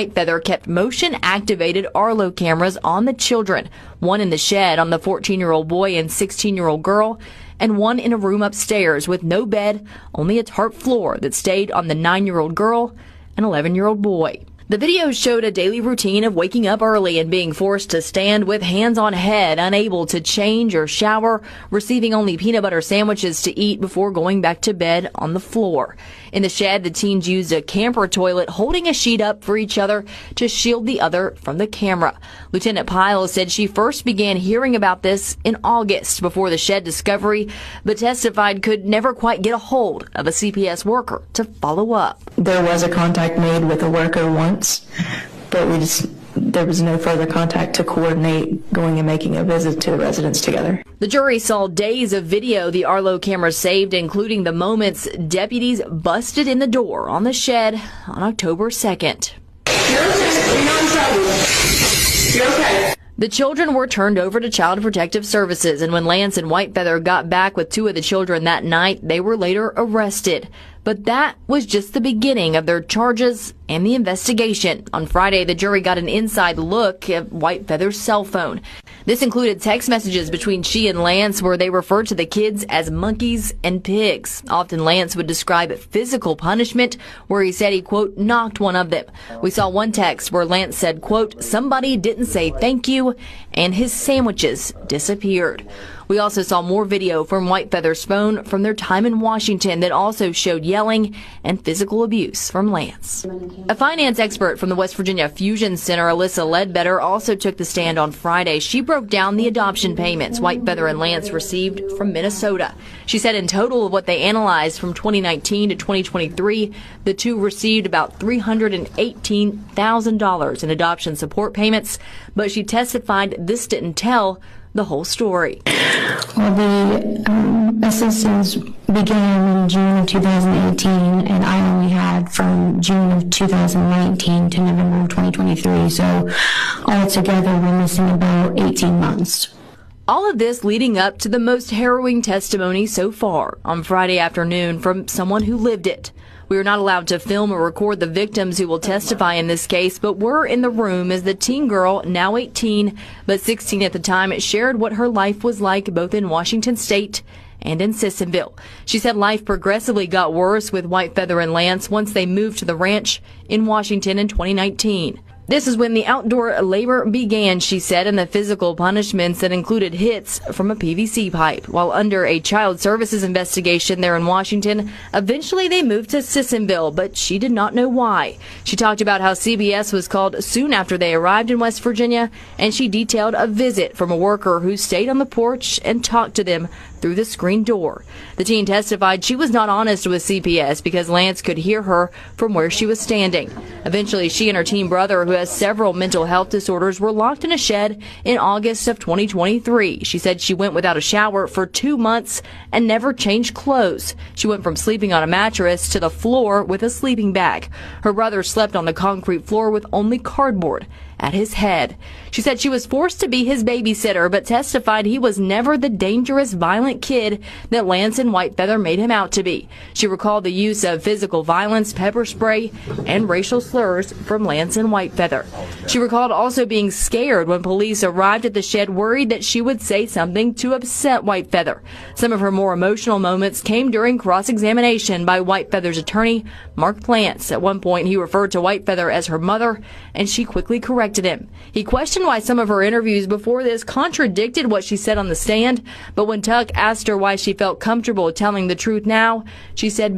Whitefeather kept motion-activated Arlo cameras on the children, one in the shed on the 14-year-old boy and 16-year-old girl, and one in a room upstairs with no bed, only a tarp floor that stayed on the 9-year-old girl and 11-year-old boy. The video showed a daily routine of waking up early and being forced to stand with hands on head, unable to change or shower, receiving only peanut butter sandwiches to eat before going back to bed on the floor. In the shed, the teens used a camper toilet, holding a sheet up for each other to shield the other from the camera. Lieutenant Pyle said she first began hearing about this in August before the shed discovery, but testified could never quite get a hold of a CPS worker to follow up. There was a contact made with a worker once, but there was no further contact to coordinate going and making a visit to the residence together. The jury saw days of video the Arlo cameras saved, including the moments deputies busted in the door on the shed on October 2nd. You're okay. You're not in trouble. You're okay. The children were turned over to Child Protective Services, and when Lantz and Whitefeather got back with two of the children that night, they were later arrested. But that was just the beginning of their charges and the investigation. On Friday, the jury got an inside look at Whitefeather's cell phone. This included text messages between she and Lantz where they referred to the kids as monkeys and pigs. Often Lantz would describe physical punishment, where he said he, quote, knocked one of them. We saw one text where Lantz said, quote, somebody didn't say thank you, and his sandwiches disappeared. We also saw more video from Whitefeather's phone from their time in Washington that also showed yelling and physical abuse from Lantz. A finance expert from the West Virginia Fusion Center, Alyssa Ledbetter, also took the stand on Friday. She broke down the adoption payments Whitefeather and Lantz received from Minnesota. She said in total of what they analyzed from 2019 to 2023, the two received about $318,000 in adoption support payments, but she testified this didn't tell the whole story. Well, the assistance began in June of 2018, and I only had from June of 2019 to November of 2023, so altogether we're missing about 18 months. All of this leading up to the most harrowing testimony so far on Friday afternoon from someone who lived it. We were not allowed to film or record the victims who will testify in this case, but were in the room as the teen girl, now 18, but 16 at the time, shared what her life was like both in Washington State and in Sissonville. She said life progressively got worse with Whitefeather and Lantz once they moved to the ranch in Washington in 2019. This is when the outdoor labor began, she said, and the physical punishments that included hits from a PVC pipe. While under a child services investigation there in Washington, eventually they moved to Sissonville, but she did not know why. She talked about how CBS was called soon after they arrived in West Virginia, and she detailed a visit from a worker who stayed on the porch and talked to them through the screen door. The teen testified she was not honest with CPS because Lantz could hear her from where she was standing. Eventually, she and her teen brother, who has several mental health disorders, were locked in a shed in August of 2023. She said she went without a shower for 2 months and never changed clothes. She went from sleeping on a mattress to the floor with a sleeping bag. Her brother slept on the concrete floor with only cardboard at his head. She said she was forced to be his babysitter, but testified he was never the dangerous, violent kid that Lantz and Whitefeather made him out to be. She recalled the use of physical violence, pepper spray, and racial slurs from Lantz and Whitefeather. She recalled also being scared when police arrived at the shed, worried that she would say something to upset Whitefeather. Some of her more emotional moments came during cross-examination by Whitefeather's attorney, Mark Plants. At one point, he referred to Whitefeather as her mother, and she quickly corrected him. He questioned why some of her interviews before this contradicted what she said on the stand, but when Tuck asked her why she felt comfortable telling the truth now, she said